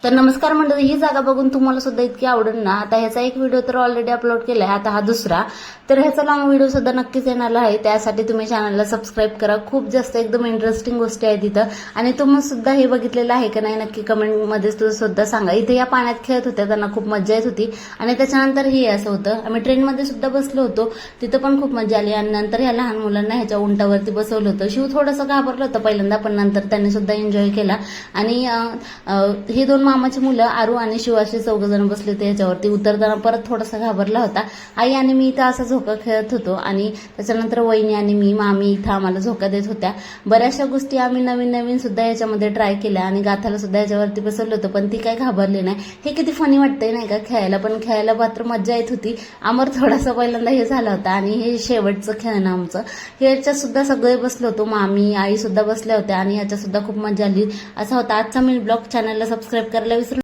तर नमस्कार मंडळी, ही जागा बघून तुम्हाला सुद्धा इतकी आवडेल ना. आता ह्याचा एक व्हिडिओ तर ऑलरेडी अपलोड केलाय, आता हा दुसरा. तर ह्याचा लॉंग व्हिडिओ सुद्धा नक्कीच येणार आहे. त्यासाठी तुम्ही चॅनलला सबस्क्राईब करा. खूप जास्त एकदम इंटरेस्टिंग गोष्टी आहेत तिथं. आणि तुम्ही सुद्धा हे बघितलेलं आहे का नाही नक्की कमेंटमध्ये सुद्धा सांगा. इथे या पाण्यात खेळत होत्या, त्यांना खूप मजा येत होती. आणि त्याच्यानंतर हे असं होतं, आम्ही ट्रेनमध्ये सुद्धा बसलो होतो, तिथं पण खूप मजा आली. आणि नंतर ह्या लहान मुलांना ह्याच्या उंटावरती बसवलं होतं. शिव थोडंसं घाबरलं होतं पहिल्यांदा, पण नंतर त्यांनी सुद्धा एन्जॉय केला. आणि हे दोन मामाची मुलं आरू आणि शिव असे 4 जण बसले होते ह्याच्यावरती. उतरताना परत थोडासा घाबरला होता. आई आणि मी इथं असा झोका खेळत होतो आणि त्याच्यानंतर वहिनी आणि मी मामी इथं आम्हाला झोका देत होत्या. बऱ्याचशा गोष्टी आम्ही नवीन नवीन सुद्धा याच्यामध्ये ट्राय केल्या आणि गाथाला सुद्धा याच्यावरती बसवलं होतं, पण ती काही घाबरली नाही. हे किती फनी वाटतंय नाही का खेळायला, पण खेळायला मात्र मजा येत होती. अमर थोडासा पहिल्यांदा हे झाला होता. आणि हे शेवटचं खेळणं आमचं. ह्याच्यात सुद्धा सगळे बसलो होतो, मामी आई सुद्धा बसल्या होत्या आणि ह्याच्यात सुद्धा खूप मजा आली. असा होता आजचा मिनी ब्लॉग. चॅनलला सबस्क्राईब करायला विसरू